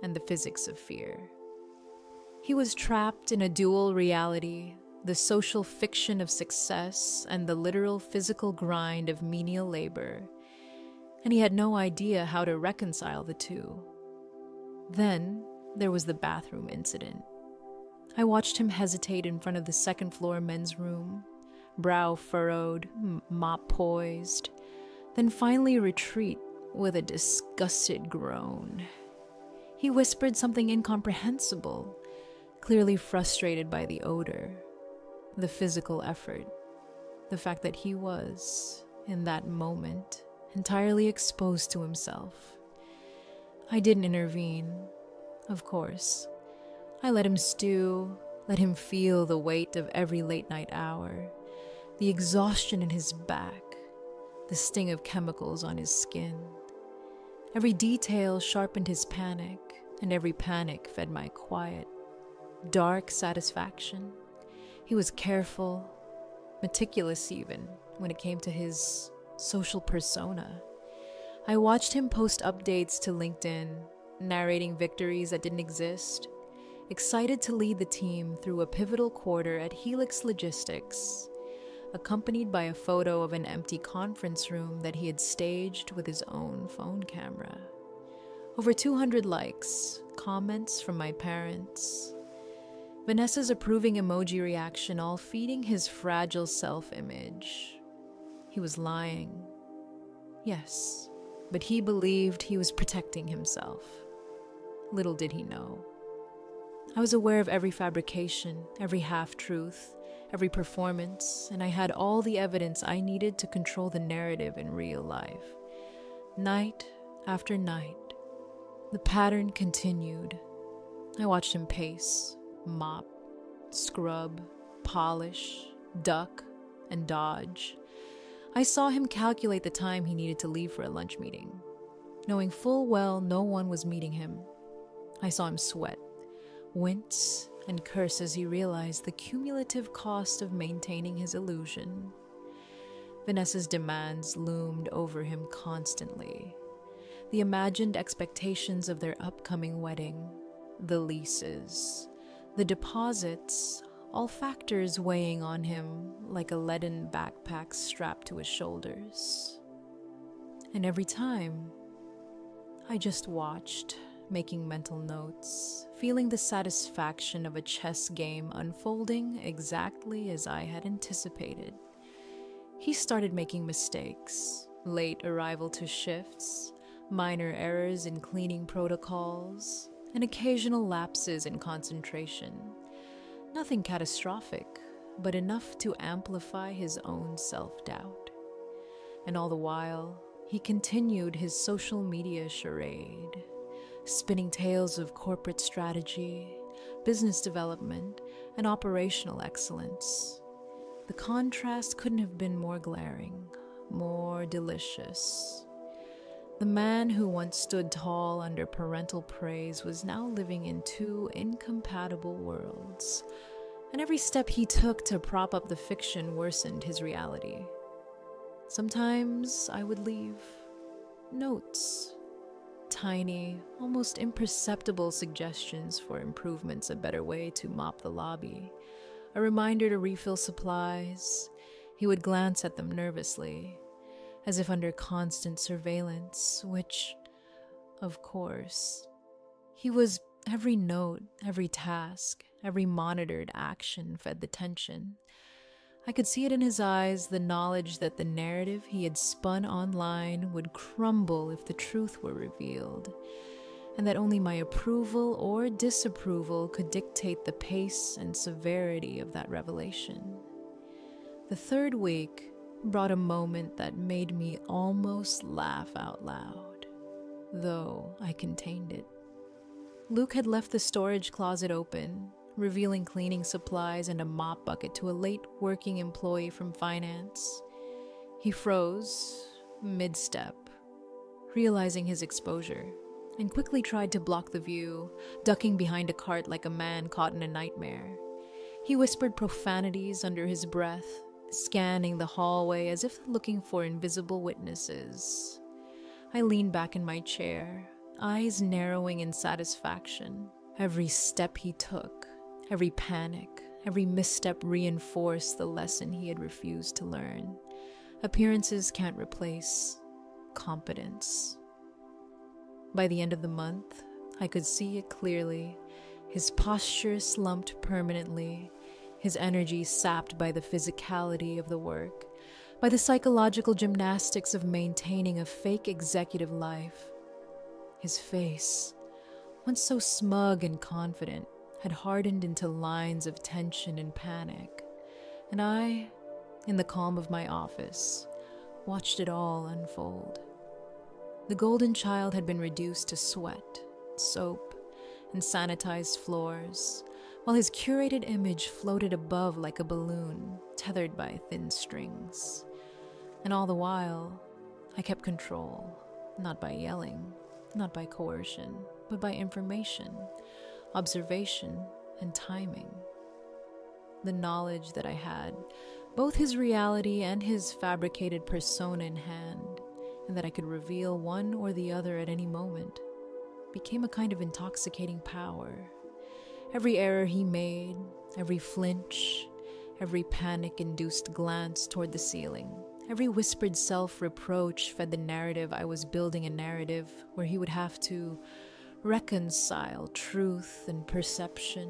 and the physics of fear. He was trapped in a dual reality, the social fiction of success and the literal physical grind of menial labor, and he had no idea how to reconcile the two. Then there was the bathroom incident. I watched him hesitate in front of the second-floor men's room, brow furrowed, mop poised, then finally retreat with a disgusted groan. He whispered something incomprehensible, clearly frustrated by the odor, the physical effort, the fact that he was, in that moment, entirely exposed to himself. I didn't intervene, of course. I let him stew, let him feel the weight of every late night hour, the exhaustion in his back, the sting of chemicals on his skin. Every detail sharpened his panic, and every panic fed my quiet, dark satisfaction. He was careful, meticulous even, when it came to his social persona. I watched him post updates to LinkedIn, narrating victories that didn't exist, excited to lead the team through a pivotal quarter at Helix Logistics, accompanied by a photo of an empty conference room that he had staged with his own phone camera. Over 200 likes, comments from my parents, Vanessa's approving emoji reaction, all feeding his fragile self-image. He was lying. Yes, but he believed he was protecting himself. Little did he know. I was aware of every fabrication, every half-truth, every performance, and I had all the evidence I needed to control the narrative in real life. Night after night, the pattern continued. I watched him pace, mop, scrub, polish, duck, and dodge. I saw him calculate the time he needed to leave for a lunch meeting, knowing full well no one was meeting him. I saw him sweat, wince, and curse as he realized the cumulative cost of maintaining his illusion. Vanessa's demands loomed over him constantly. The imagined expectations of their upcoming wedding, the leases, the deposits, all factors weighing on him like a leaden backpack strapped to his shoulders. And every time, I just watched, making mental notes, feeling the satisfaction of a chess game unfolding exactly as I had anticipated. He started making mistakes, late arrival to shifts, minor errors in cleaning protocols, and occasional lapses in concentration. Nothing catastrophic, but enough to amplify his own self-doubt. And all the while, he continued his social media charade, spinning tales of corporate strategy, business development, and operational excellence. The contrast couldn't have been more glaring, more delicious. The man who once stood tall under parental praise was now living in two incompatible worlds, and every step he took to prop up the fiction worsened his reality. Sometimes I would leave notes, tiny, almost imperceptible suggestions for improvements, a better way to mop the lobby, a reminder to refill supplies. He would glance at them nervously, as if under constant surveillance, which, of course, he was. Every note, every task, every monitored action fed the tension. I could see it in his eyes, the knowledge that the narrative he had spun online would crumble if the truth were revealed, and that only my approval or disapproval could dictate the pace and severity of that revelation. The third week brought a moment that made me almost laugh out loud, though I contained it. Luke had left the storage closet open, revealing cleaning supplies and a mop bucket to a late working employee from finance. He froze, mid-step, realizing his exposure, and quickly tried to block the view, ducking behind a cart like a man caught in a nightmare. He whispered profanities under his breath, scanning the hallway as if looking for invisible witnesses. I leaned back in my chair, eyes narrowing in satisfaction. Every step he took, every panic, every misstep reinforced the lesson he had refused to learn. Appearances can't replace competence. By the end of the month, I could see it clearly. His posture slumped permanently, his energy sapped by the physicality of the work, by the psychological gymnastics of maintaining a fake executive life. His face, once so smug and confident, had hardened into lines of tension and panic, and I, in the calm of my office, watched it all unfold. The golden child had been reduced to sweat, soap, and sanitized floors, while his curated image floated above like a balloon tethered by thin strings. And all the while, I kept control, not by yelling, not by coercion, but by information, observation, and timing. The knowledge that I had, both his reality and his fabricated persona in hand, and that I could reveal one or the other at any moment, became a kind of intoxicating power. Every error he made, every flinch, every panic-induced glance toward the ceiling, every whispered self-reproach fed the narrative I was building, a narrative where he would have to reconcile truth and perception,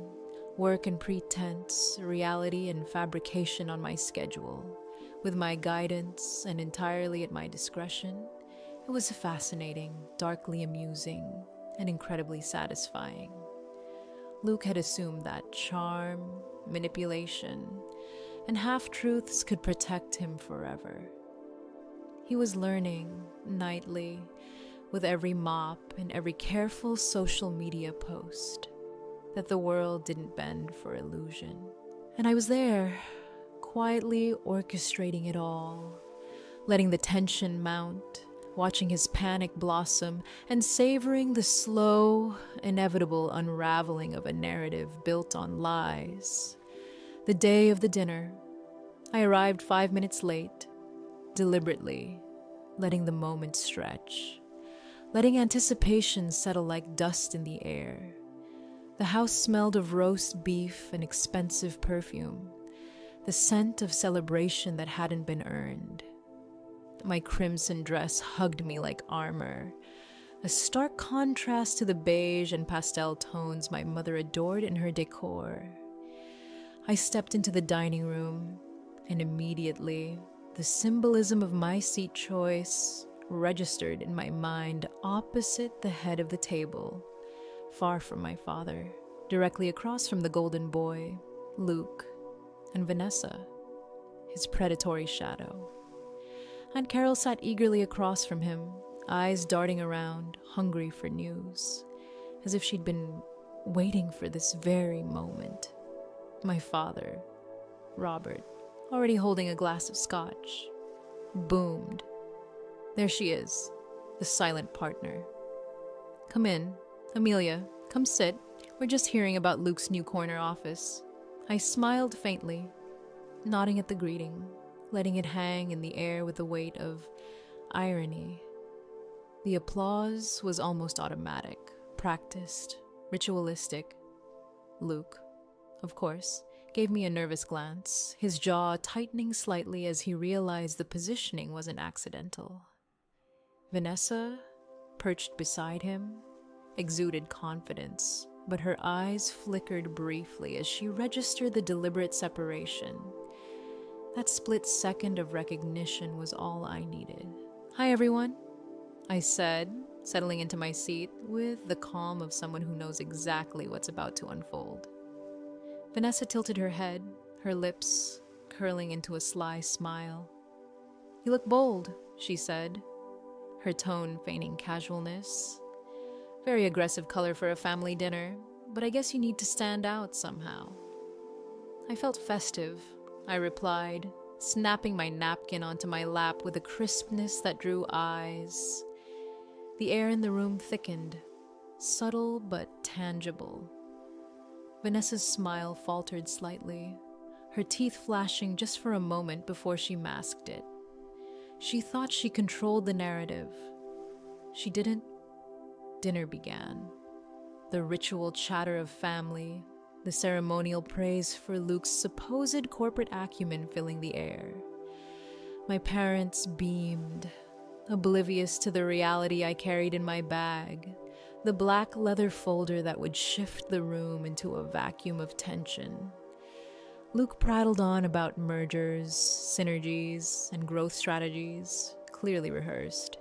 work and pretense, reality and fabrication on my schedule. With my guidance and entirely at my discretion, it was fascinating, darkly amusing, and incredibly satisfying. Luke had assumed that charm, manipulation, and half-truths could protect him forever. He was learning, nightly, with every mop and every careful social media post, that the world didn't bend for illusion. And I was there, quietly orchestrating it all, letting the tension mount, watching his panic blossom, and savoring the slow, inevitable unraveling of a narrative built on lies. The day of the dinner, I arrived 5 minutes late, deliberately, letting the moment stretch, letting anticipation settle like dust in the air. The house smelled of roast beef and expensive perfume, the scent of celebration that hadn't been earned. My crimson dress hugged me like armor, a stark contrast to the beige and pastel tones my mother adored in her decor. I stepped into the dining room, and immediately, the symbolism of my seat choice registered in my mind opposite the head of the table, far from my father, directly across from the golden boy, Luke, and Vanessa, his predatory shadow. Aunt Carol sat eagerly across from him, eyes darting around, hungry for news, as if she'd been waiting for this very moment. My father, Robert, already holding a glass of scotch, boomed. There she is, the silent partner. Come in, Amelia, come sit. We're just hearing about Luke's new corner office. I smiled faintly, nodding at the greeting, letting it hang in the air with the weight of irony. The applause was almost automatic, practiced, ritualistic. Luke, of course, gave me a nervous glance, his jaw tightening slightly as he realized the positioning wasn't accidental. Vanessa, perched beside him, exuded confidence, but her eyes flickered briefly as she registered the deliberate separation. That split second of recognition was all I needed. Hi, everyone, I said, settling into my seat with the calm of someone who knows exactly what's about to unfold. Vanessa tilted her head, her lips curling into a sly smile. You look bold, she said, her tone feigning casualness. Very aggressive color for a family dinner, but I guess you need to stand out somehow. I felt festive, I replied, snapping my napkin onto my lap with a crispness that drew eyes. The air in the room thickened, subtle but tangible. Vanessa's smile faltered slightly, her teeth flashing just for a moment before she masked it. She thought she controlled the narrative. She didn't. Dinner began. The ritual chatter of family, the ceremonial praise for Luke's supposed corporate acumen filling the air. My parents beamed, oblivious to the reality I carried in my bag, the black leather folder that would shift the room into a vacuum of tension. Luke prattled on about mergers, synergies, and growth strategies, clearly rehearsed,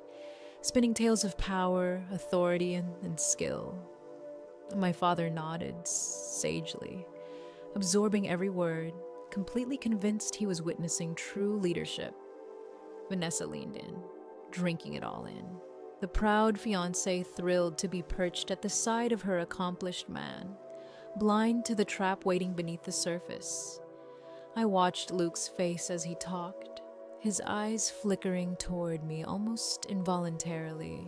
spinning tales of power, authority, and skill. My father nodded, sagely, absorbing every word, completely convinced he was witnessing true leadership. Vanessa leaned in, drinking it all in. The proud fiancé thrilled to be perched at the side of her accomplished man, blind to the trap waiting beneath the surface. I watched Luke's face as he talked, his eyes flickering toward me almost involuntarily,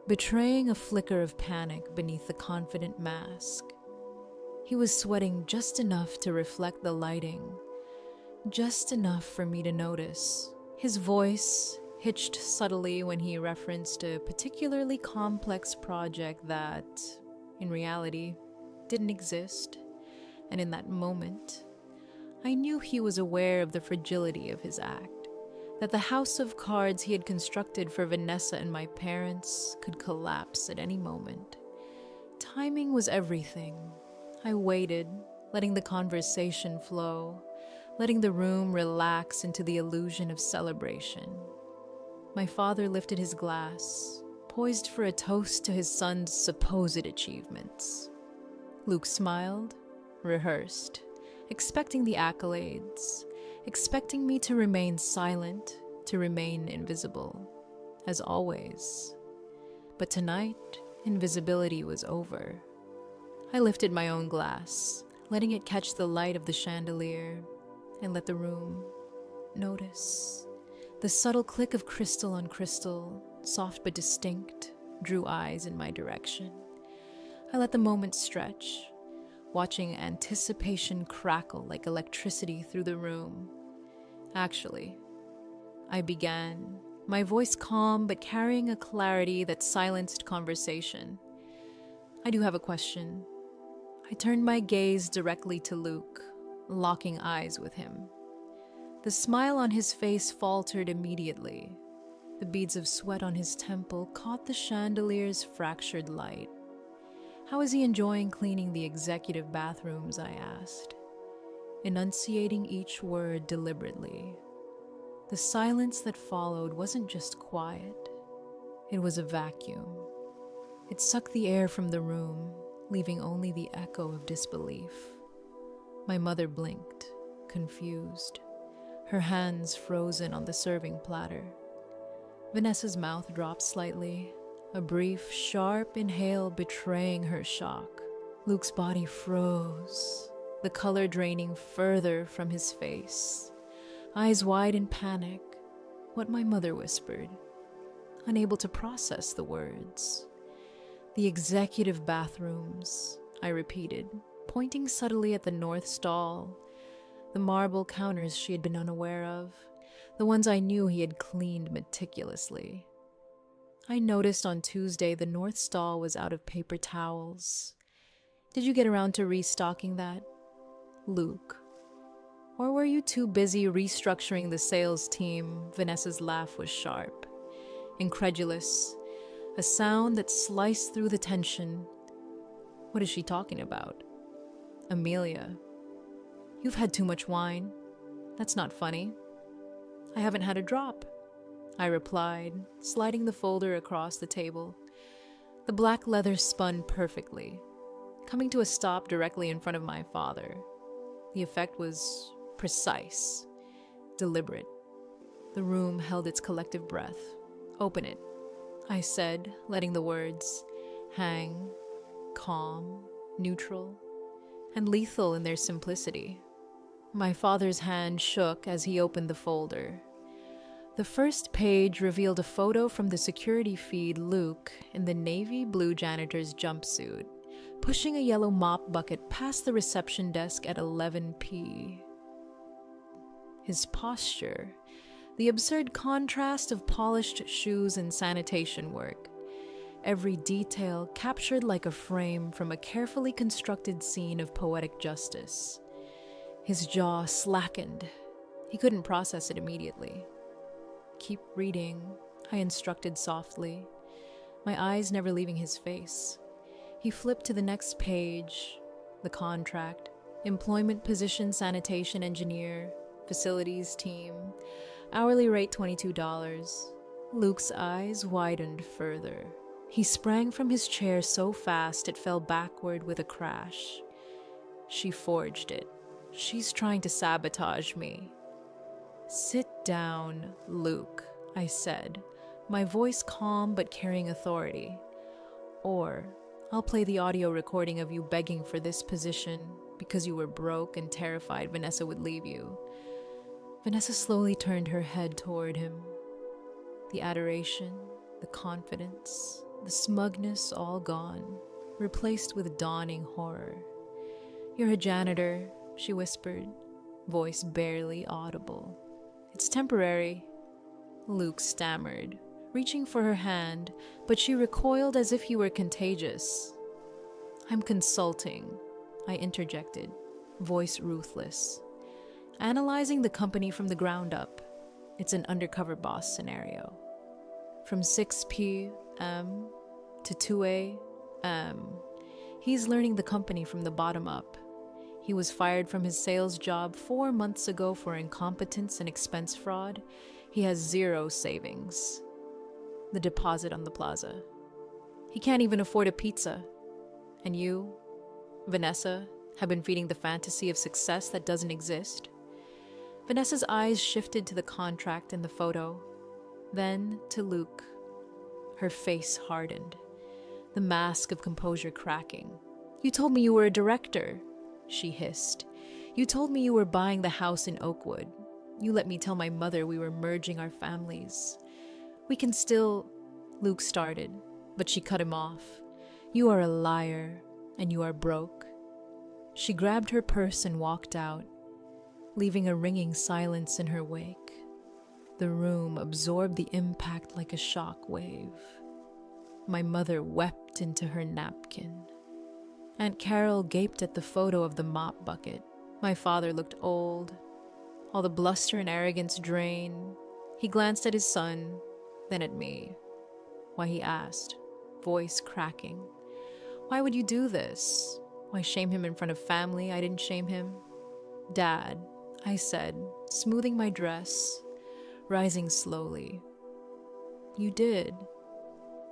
betraying a flicker of panic beneath the confident mask. He was sweating just enough to reflect the lighting, just enough for me to notice. His voice hitched subtly when he referenced a particularly complex project that, in reality, didn't exist. And in that moment, I knew he was aware of the fragility of his act, that the house of cards he had constructed for Vanessa and my parents could collapse at any moment. Timing was everything. I waited, letting the conversation flow, letting the room relax into the illusion of celebration. My father lifted his glass, poised for a toast to his son's supposed achievements. Luke smiled, rehearsed, expecting the accolades, expecting me to remain silent, to remain invisible, as always. But tonight, invisibility was over. I lifted my own glass, letting it catch the light of the chandelier, and let the room notice. The subtle click of crystal on crystal, soft but distinct, drew eyes in my direction. I let the moment stretch, watching anticipation crackle like electricity through the room. Actually, I began, my voice calm but carrying a clarity that silenced conversation. I do have a question. I turned my gaze directly to Luke, locking eyes with him. The smile on his face faltered immediately. The beads of sweat on his temple caught the chandelier's fractured light. How is he enjoying cleaning the executive bathrooms, I asked, enunciating each word deliberately. The silence that followed wasn't just quiet, it was a vacuum. It sucked the air from the room, leaving only the echo of disbelief. My mother blinked, confused, her hands frozen on the serving platter. Vanessa's mouth dropped slightly, a brief, sharp inhale betraying her shock. Luke's body froze, the color draining further from his face. Eyes wide in panic, what my mother whispered, unable to process the words. The executive bathrooms, I repeated, pointing subtly at the north stall, the marble counters she had been unaware of, the ones I knew he had cleaned meticulously. I noticed on Tuesday the north stall was out of paper towels. Did you get around to restocking that, Luke? Or were you too busy restructuring the sales team? Vanessa's laugh was sharp, incredulous, a sound that sliced through the tension. What is she talking about? Amelia. You've had too much wine. That's not funny. I haven't had a drop, I replied, sliding the folder across the table. The black leather spun perfectly, coming to a stop directly in front of my father. The effect was precise, deliberate. The room held its collective breath. Open it, I said, letting the words hang, calm, neutral, and lethal in their simplicity. My father's hand shook as he opened the folder. The first page revealed a photo from the security feed Luke in the navy blue janitor's jumpsuit, pushing a yellow mop bucket past the reception desk at 11 p. His posture, the absurd contrast of polished shoes and sanitation work, every detail captured like a frame from a carefully constructed scene of poetic justice. His jaw slackened. He couldn't process it immediately. Keep reading, I instructed softly, my eyes never leaving his face. He flipped to the next page, the contract, employment position sanitation engineer, facilities team, hourly rate $22. Luke's eyes widened further. He sprang from his chair so fast it fell backward with a crash. She forged it. She's trying to sabotage me. Sit down, Luke, I said, my voice calm but carrying authority. Or I'll play the audio recording of you begging for this position because you were broke and terrified Vanessa would leave you. Vanessa slowly turned her head toward him. The adoration, the confidence, the smugness all gone, replaced with dawning horror. You're a janitor, she whispered, voice barely audible. It's temporary, Luke stammered, reaching for her hand, but she recoiled as if he were contagious. I'm consulting, I interjected, voice ruthless. Analyzing the company from the ground up. It's an undercover boss scenario. From 6 p.m. to 2 a.m., he's learning the company from the bottom up. He was fired from his sales job 4 months ago for incompetence and expense fraud. He has 0 savings. The deposit on the plaza. He can't even afford a pizza. And you, Vanessa, have been feeding the fantasy of success that doesn't exist. Vanessa's eyes shifted to the contract in the photo, then to Luke. Her face hardened, the mask of composure cracking. You told me you were a director, she hissed. You told me you were buying the house in Oakwood. You let me tell my mother we were merging our families. We can still... Luke started, but she cut him off. You are a liar, and you are broke. She grabbed her purse and walked out, leaving a ringing silence in her wake. The room absorbed the impact like a shock wave. My mother wept into her napkin. Aunt Carol gaped at the photo of the mop bucket. My father looked old. All the bluster and arrogance drained. He glanced at his son, then at me. Why, he asked, voice cracking. Why would you do this? Why shame him in front of family? I didn't shame him. Dad, I said, smoothing my dress, rising slowly. You did.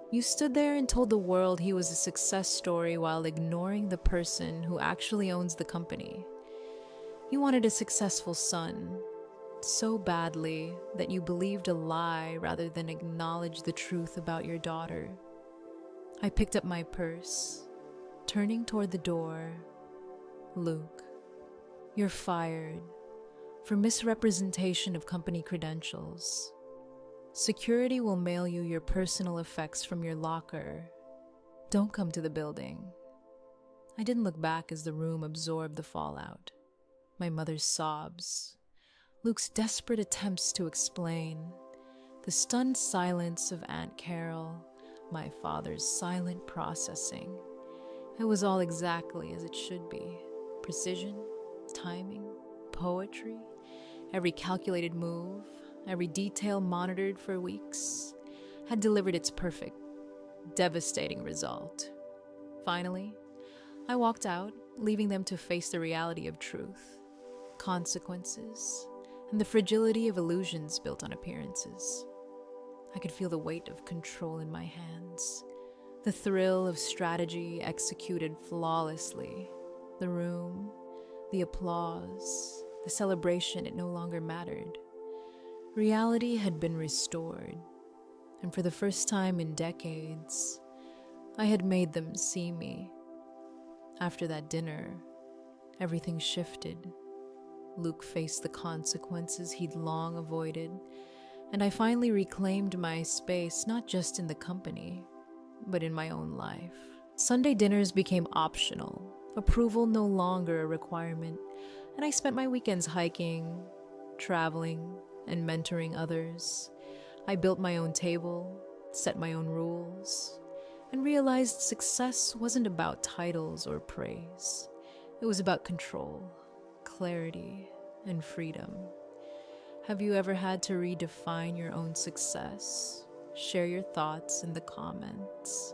You stood there and told the world he was a success story while ignoring the person who actually owns the company. You wanted a successful son so badly that you believed a lie rather than acknowledge the truth about your daughter. I picked up my purse, turning toward the door. Luke, you're fired for misrepresentation of company credentials. Security will mail you your personal effects from your locker. Don't come to the building. I didn't look back as the room absorbed the fallout. My mother's sobs. Luke's desperate attempts to explain. The stunned silence of Aunt Carol. My father's silent processing. It was all exactly as it should be. Precision, timing, poetry, every calculated move, every detail monitored for weeks, had delivered its perfect, devastating result. Finally, I walked out, leaving them to face the reality of truth, consequences, and the fragility of illusions built on appearances. I could feel the weight of control in my hands, the thrill of strategy executed flawlessly, the room, the applause, the celebration. It no longer mattered. Reality had been restored, and for the first time in decades, I had made them see me. After that dinner, everything shifted. Luke faced the consequences he'd long avoided, and I finally reclaimed my space not just in the company, but in my own life. Sunday dinners became optional, approval no longer a requirement, and I spent my weekends hiking, traveling, and mentoring others. I built my own table, set my own rules, and realized success wasn't about titles or praise. It was about control, clarity, and freedom. Have you ever had to redefine your own success? Share your thoughts in the comments.